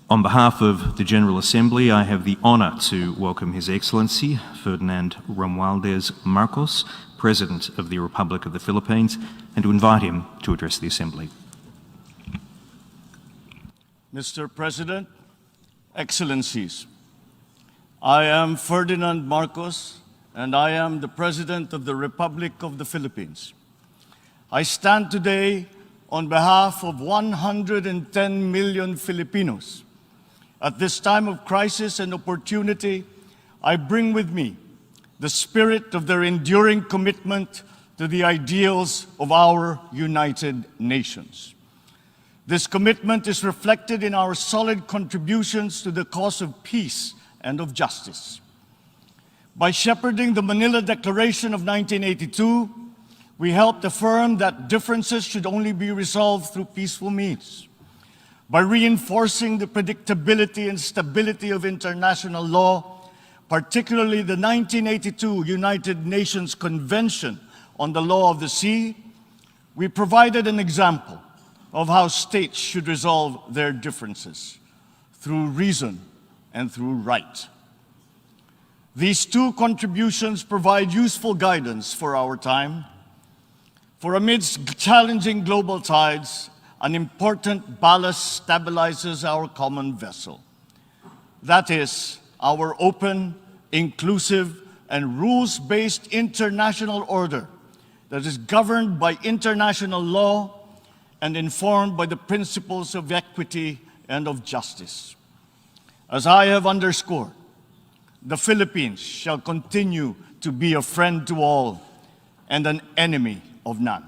On behalf of the General Assembly, I have the honour to welcome His Excellency Ferdinand Romualdez Marcos, President of the Republic of the Philippines, and to invite him to address the Assembly. Mr. President, Excellencies, I am Ferdinand Marcos, and I am the President of the Republic of the Philippines. I stand today on behalf of 110 million Filipinos. At this time of crisis and opportunity, I bring with me the spirit of their enduring commitment to the ideals of our United Nations. This commitment is reflected in our solid contributions to the cause of peace and of justice. By shepherding the Manila Declaration of 1982, we helped affirm that differences should only be resolved through peaceful means. By reinforcing the predictability and stability of international law, particularly the 1982 United Nations Convention on the Law of the Sea, we provided an example of how states should resolve their differences through reason and through right. These two contributions provide useful guidance for our time. For amidst challenging global tides, an important ballast stabilizes our common vessel. That is, our open, inclusive, and rules-based international order that is governed by international law and informed by the principles of equity and of justice. As I have underscored, the Philippines shall continue to be a friend to all and an enemy of none.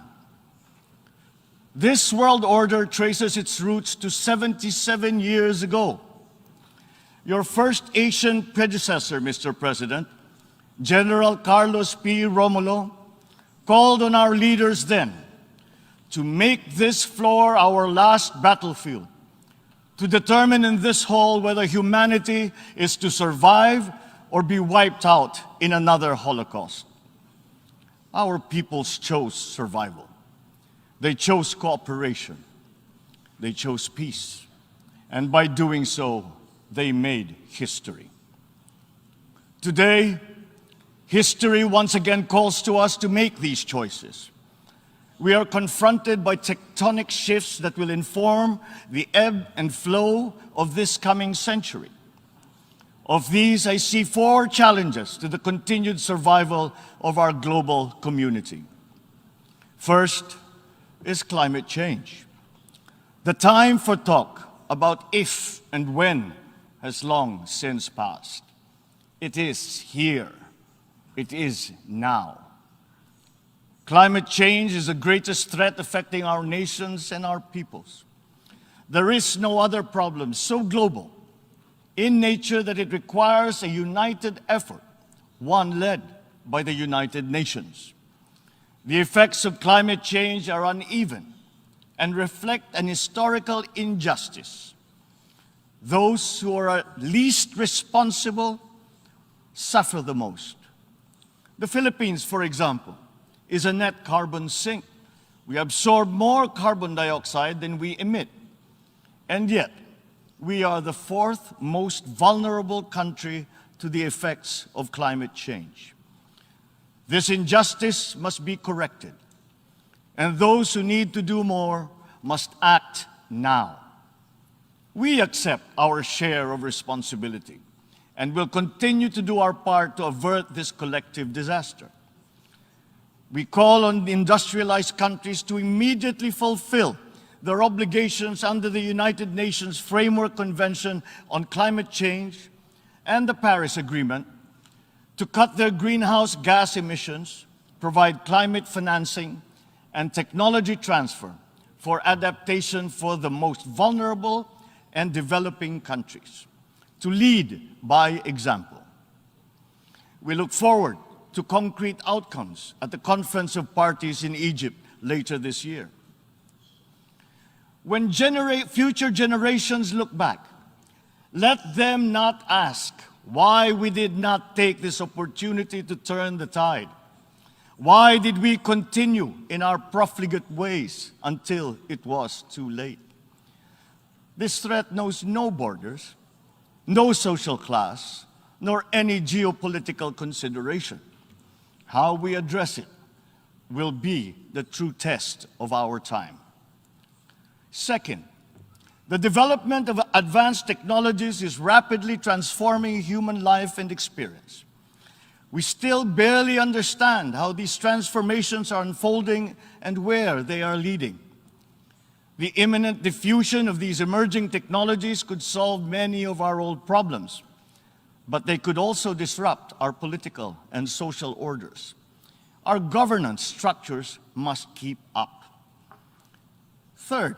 This world order traces its roots to 77 years ago. Your first Asian predecessor, Mr. President, General Carlos P. Romulo, called on our leaders then to make this floor our last battlefield, to determine in this hall whether humanity is to survive or be wiped out in another Holocaust. Our peoples chose survival. They chose cooperation. They chose peace. And by doing so, they made history. Today, history once again calls to us to make these choices. We are confronted by tectonic shifts that will inform the ebb and flow of this coming century. Of these, I see four challenges to the continued survival of our global community. First is climate change. The time for talk about if and when has long since passed. It is here. It is now. Climate change is the greatest threat affecting our nations and our peoples. There is no other problem so global in nature that it requires a united effort, one led by the United Nations. The effects of climate change are uneven and reflect an historical injustice. Those who are least responsible suffer the most. The Philippines, for example, is a net carbon sink. We absorb more carbon dioxide than we emit. And yet, we are the fourth most vulnerable country to the effects of climate change. This injustice must be corrected, and those who need to do more must act now. We accept our share of responsibility and will continue to do our part to avert this collective disaster. We call on the industrialized countries to immediately fulfill their obligations under the United Nations Framework Convention on Climate Change and the Paris Agreement, to cut their greenhouse gas emissions, provide climate financing, and technology transfer for adaptation for the most vulnerable and developing countries, to lead by example. We look forward to concrete outcomes at the Conference of Parties in Egypt later this year. When future generations look back, let them not ask why we did not take this opportunity to turn the tide. Why did we continue in our profligate ways until it was too late? This threat knows no borders, no social class, nor any geopolitical consideration. How we address it will be the true test of our time. Second, the development of advanced technologies is rapidly transforming human life and experience. We still barely understand how these transformations are unfolding and where they are leading. The imminent diffusion of these emerging technologies could solve many of our old problems, but they could also disrupt our political and social orders. Our governance structures must keep up. Third,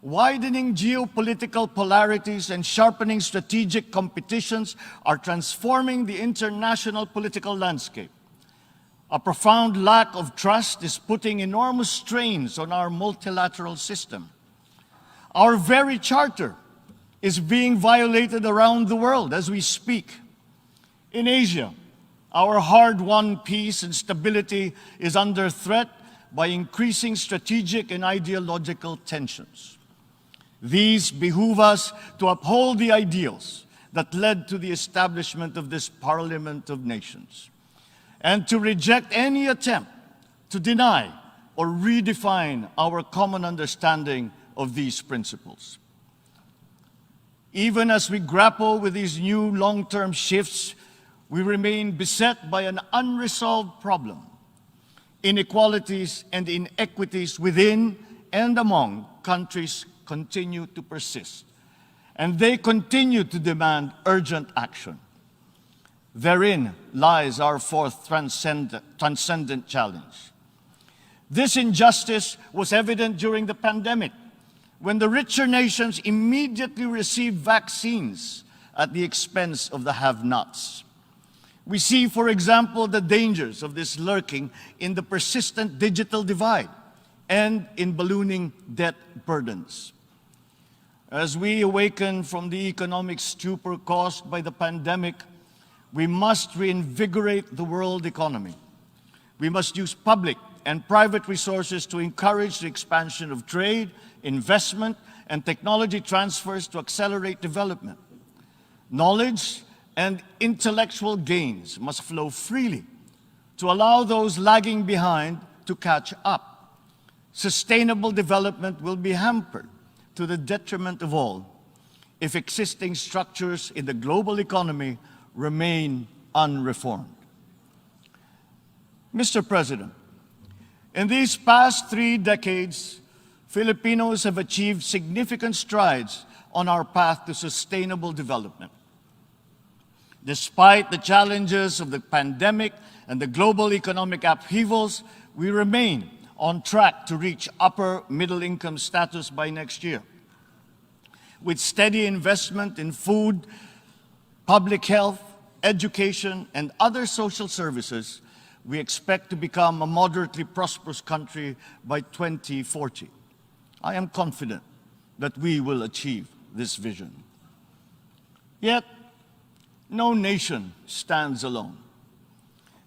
widening geopolitical polarities and sharpening strategic competitions are transforming the international political landscape. A profound lack of trust is putting enormous strains on our multilateral system. Our very charter is being violated around the world as we speak. In Asia, our hard-won peace and stability is under threat by increasing strategic and ideological tensions. These behoove us to uphold the ideals that led to the establishment of this Parliament of Nations, and to reject any attempt to deny or redefine our common understanding of these principles. Even as we grapple with these new long-term shifts, we remain beset by an unresolved problem. Inequalities and inequities within and among countries continue to persist, and they continue to demand urgent action. Therein lies our fourth transcendent challenge. This injustice was evident during the pandemic, when the richer nations immediately received vaccines at the expense of the have-nots. We see, for example, the dangers of this lurking in the persistent digital divide and in ballooning debt burdens. As we awaken from the economic stupor caused by the pandemic, we must reinvigorate the world economy. We must use public and private resources to encourage the expansion of trade, investment, and technology transfers to accelerate development. Knowledge and intellectual gains must flow freely to allow those lagging behind to catch up. Sustainable development will be hampered to the detriment of all if existing structures in the global economy remain unreformed. Mr. President, in these past 3 decades, Filipinos have achieved significant strides on our path to sustainable development. Despite the challenges of the pandemic and the global economic upheavals, we remain on track to reach upper middle income status by next year. With steady investment in food, public health, education, and other social services, we expect to become a moderately prosperous country by 2040. I am confident that we will achieve this vision. Yet, no nation stands alone.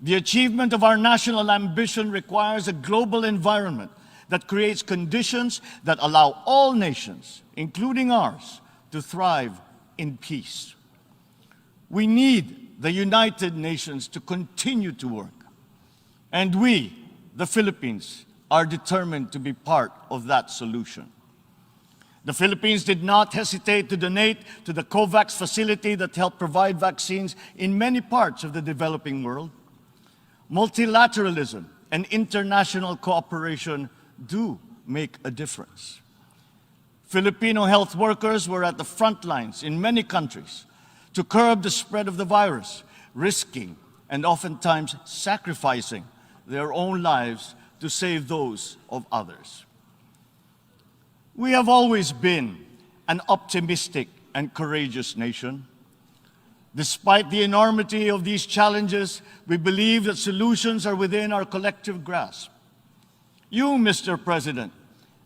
The achievement of our national ambition requires a global environment that creates conditions that allow all nations, including ours, to thrive in peace. We need the United Nations to continue to work, and we, the Philippines, are determined to be part of that solution. The Philippines did not hesitate to donate to the COVAX facility that helped provide vaccines in many parts of the developing world. Multilateralism and international cooperation do make a difference. Filipino health workers were at the front lines in many countries to curb the spread of the virus, risking and oftentimes sacrificing their own lives to save those of others. We have always been an optimistic and courageous nation. Despite the enormity of these challenges, we believe that solutions are within our collective grasp. You, Mr. President,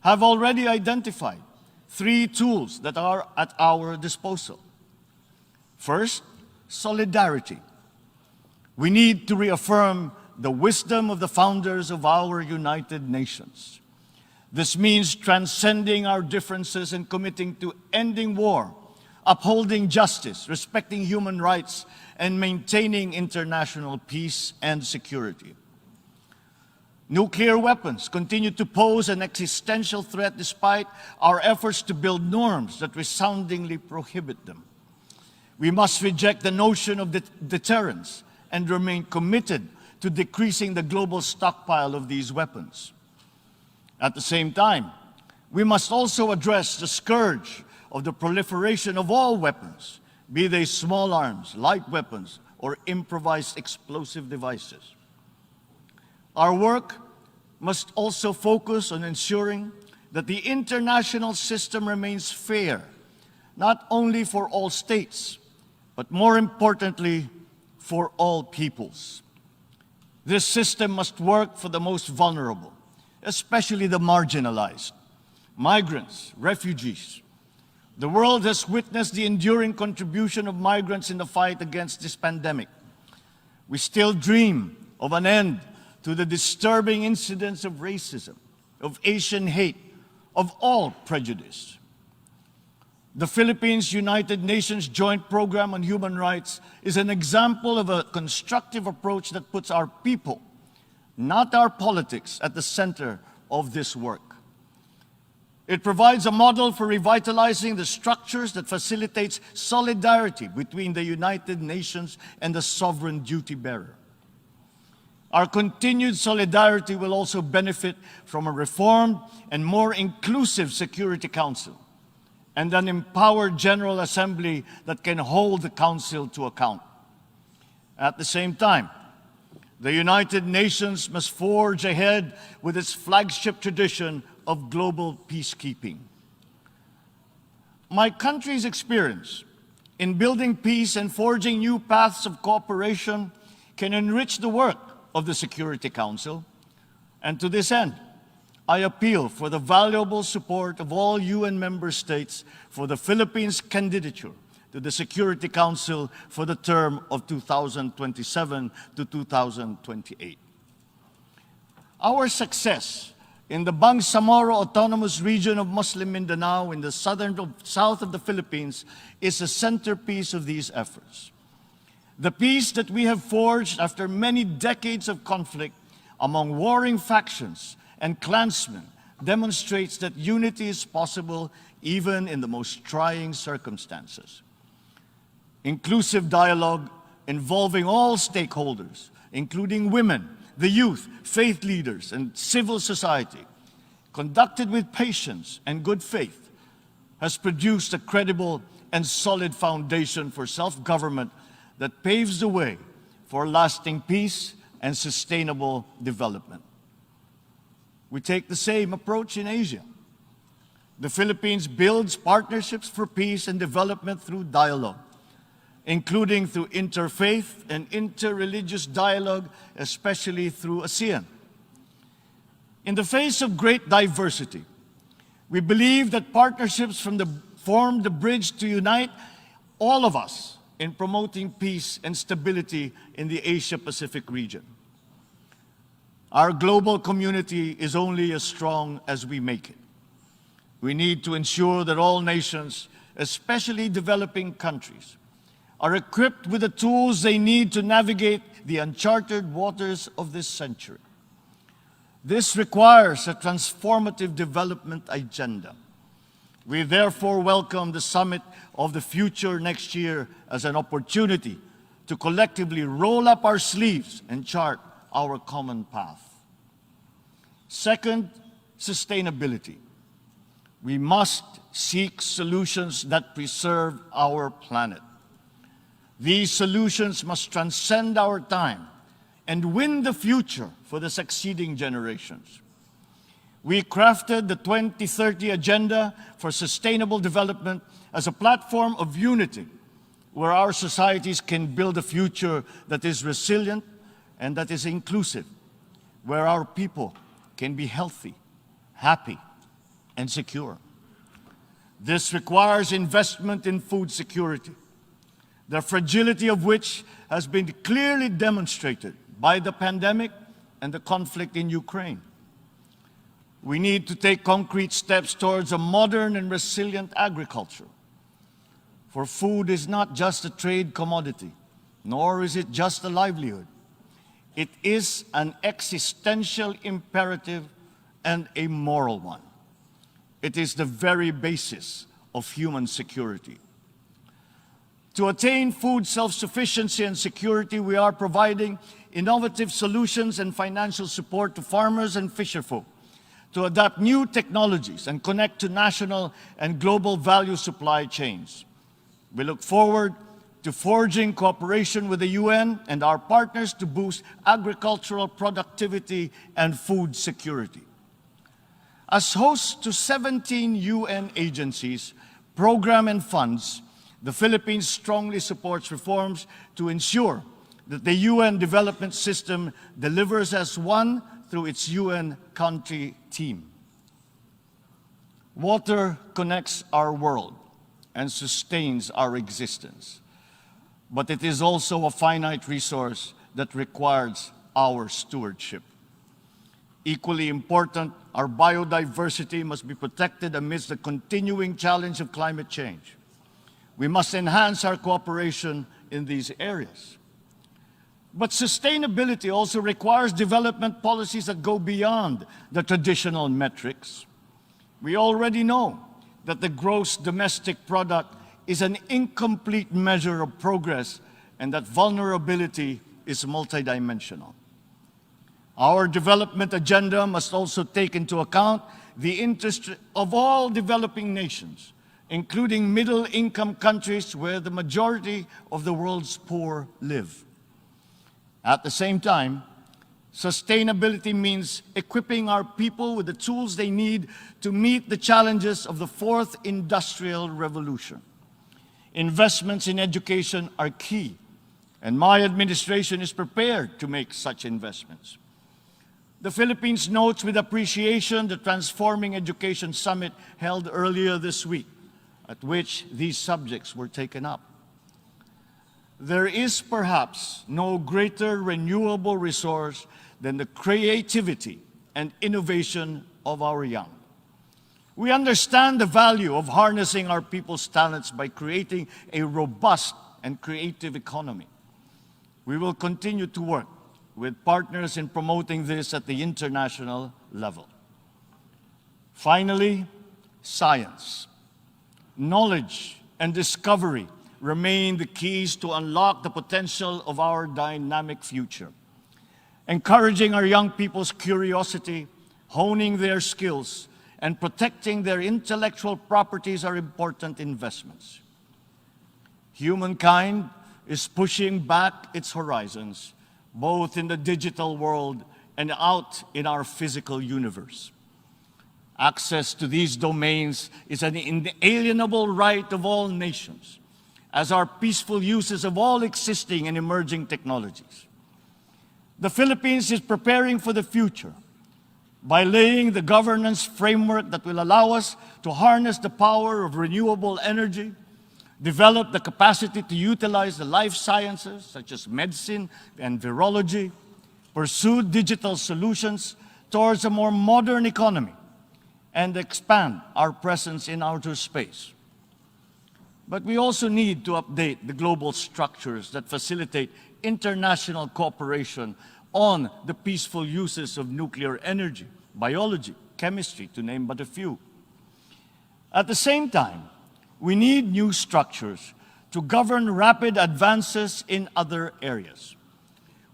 have already identified 3 tools that are at our disposal. First, solidarity. We need to reaffirm the wisdom of the founders of our United Nations. This means transcending our differences and committing to ending war, upholding justice, respecting human rights, and maintaining international peace and security. Nuclear weapons continue to pose an existential threat despite our efforts to build norms that resoundingly prohibit them. We must reject the notion of deterrence and remain committed to decreasing the global stockpile of these weapons. At the same time, we must also address the scourge of the proliferation of all weapons, be they small arms, light weapons, or improvised explosive devices. Our work must also focus on ensuring that the international system remains fair, not only for all states, but more importantly, for all peoples. This system must work for the most vulnerable, especially the marginalized, migrants, refugees. The world has witnessed the enduring contribution of migrants in the fight against this pandemic. We still dream of an end to the disturbing incidents of racism, of Asian hate, of all prejudice. The Philippines United Nations Joint Program on Human Rights is an example of a constructive approach that puts our people, not our politics, at the center of this work. It provides a model for revitalizing the structures that facilitates solidarity between the United Nations and the sovereign duty bearer. Our continued solidarity will also benefit from a reformed and more inclusive Security Council and an empowered General Assembly that can hold the Council to account. At the same time, the United Nations must forge ahead with its flagship tradition of global peacekeeping. My country's experience in building peace and forging new paths of cooperation can enrich the work of the Security Council, and to this end, I appeal for the valuable support of all UN member states for the Philippines' candidature to the Security Council for the term of 2027 to 2028. Our success in the Bangsamoro Autonomous Region of Muslim Mindanao in the south of the Philippines is a centerpiece of these efforts. The peace that we have forged after many decades of conflict among warring factions and clansmen demonstrates that unity is possible even in the most trying circumstances. Inclusive dialogue involving all stakeholders, including women, the youth, faith leaders, and civil society, conducted with patience and good faith, has produced a credible and solid foundation for self-government that paves the way for lasting peace and sustainable development. We take the same approach in Asia. The Philippines builds partnerships for peace and development through dialogue, including through interfaith and interreligious dialogue, especially through ASEAN. In the face of great diversity, we believe that partnerships form the bridge to unite all of us in promoting peace and stability in the Asia-Pacific region. Our global community is only as strong as we make it. We need to ensure that all nations, especially developing countries, are equipped with the tools they need to navigate the uncharted waters of this century. This requires a transformative development agenda. We therefore welcome the Summit of the Future next year as an opportunity to collectively roll up our sleeves and chart our common path. Second, sustainability. We must seek solutions that preserve our planet. These solutions must transcend our time and win the future for the succeeding generations. We crafted the 2030 Agenda for Sustainable Development as a platform of unity where our societies can build a future that is resilient and that is inclusive, where our people can be healthy, happy, and secure. This requires investment in food security, the fragility of which has been clearly demonstrated by the pandemic and the conflict in Ukraine. We need to take concrete steps towards a modern and resilient agriculture. For food is not just a trade commodity, nor is it just a livelihood. It is an existential imperative and a moral one. It is the very basis of human security. To attain food self-sufficiency and security, we are providing innovative solutions and financial support to farmers and fisherfolk to adapt new technologies and connect to national and global value supply chains. We look forward to forging cooperation with the UN and our partners to boost agricultural productivity and food security. As host to 17 UN agencies, programs, and funds, the Philippines strongly supports reforms to ensure that the UN development system delivers as one through its UN country team. Water connects our world and sustains our existence, but it is also a finite resource that requires our stewardship. Equally important, our biodiversity must be protected amidst the continuing challenge of climate change. We must enhance our cooperation in these areas. But sustainability also requires development policies that go beyond the traditional metrics. We already know that the gross domestic product is an incomplete measure of progress and that vulnerability is multidimensional. Our development agenda must also take into account the interest of all developing nations, including middle-income countries where the majority of the world's poor live. At the same time, sustainability means equipping our people with the tools they need to meet the challenges of the fourth industrial revolution. Investments in education are key, and my administration is prepared to make such investments. The Philippines notes with appreciation the Transforming Education Summit held earlier this week, at which these subjects were taken up. There is perhaps no greater renewable resource than the creativity and innovation of our young. We understand the value of harnessing our people's talents by creating a robust and creative economy. We will continue to work with partners in promoting this at the international level. Finally, science. Knowledge and discovery remain the keys to unlock the potential of our dynamic future. Encouraging our young people's curiosity, honing their skills, and protecting their intellectual properties are important investments. Humankind is pushing back its horizons, both in the digital world and out in our physical universe. Access to these domains is an inalienable right of all nations, as are peaceful uses of all existing and emerging technologies. The Philippines is preparing for the future by laying the governance framework that will allow us to harness the power of renewable energy, develop the capacity to utilize the life sciences, such as medicine and virology, pursue digital solutions towards a more modern economy, and expand our presence in outer space. But we also need to update the global structures that facilitate international cooperation on the peaceful uses of nuclear energy, biology, chemistry, to name but a few. At the same time, we need new structures to govern rapid advances in other areas.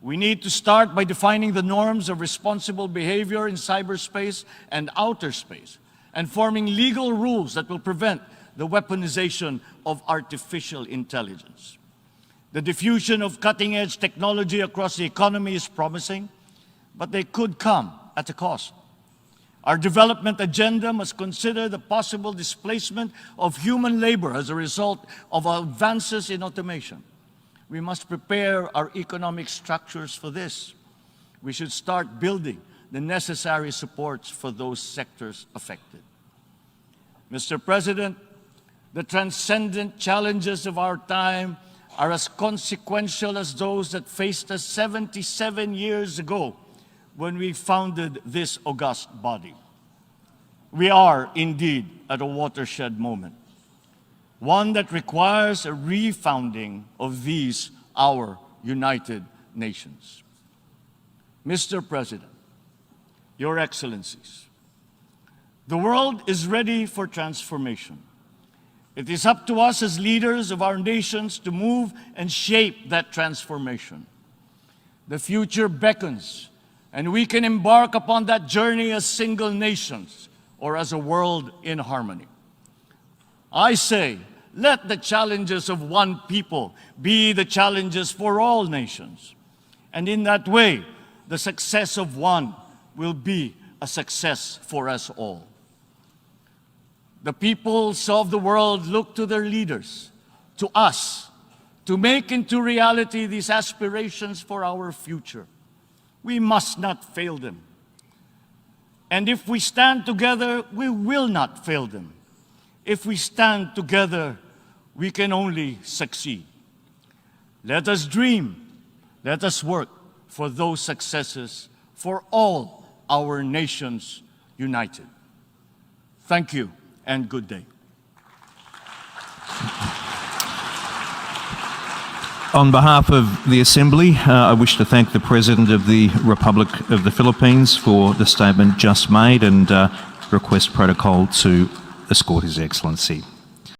We need to start by defining the norms of responsible behavior in cyberspace and outer space, and forming legal rules that will prevent the weaponization of artificial intelligence. The diffusion of cutting-edge technology across the economy is promising, but they could come at a cost. Our development agenda must consider the possible displacement of human labor as a result of advances in automation. We must prepare our economic structures for this. We should start building the necessary supports for those sectors affected. Mr. President, the transcendent challenges of our time are as consequential as those that faced us 77 years ago when we founded this august body. We are indeed at a watershed moment, one that requires a refounding of these, our United Nations. Mr. President, Your Excellencies, the world is ready for transformation. It is up to us as leaders of our nations to move and shape that transformation. The future beckons, and we can embark upon that journey as single nations or as a world in harmony. I say, let the challenges of one people be the challenges for all nations. And in that way, the success of one will be a success for us all. The peoples of the world look to their leaders, to us, to make into reality these aspirations for our future. We must not fail them. And if we stand together, we will not fail them. If we stand together, we can only succeed. Let us dream, let us work for those successes for all our nations united. Thank you and good day. On behalf of the Assembly, I wish to thank the President of the Republic of the Philippines for the statement just made and request protocol to escort His Excellency.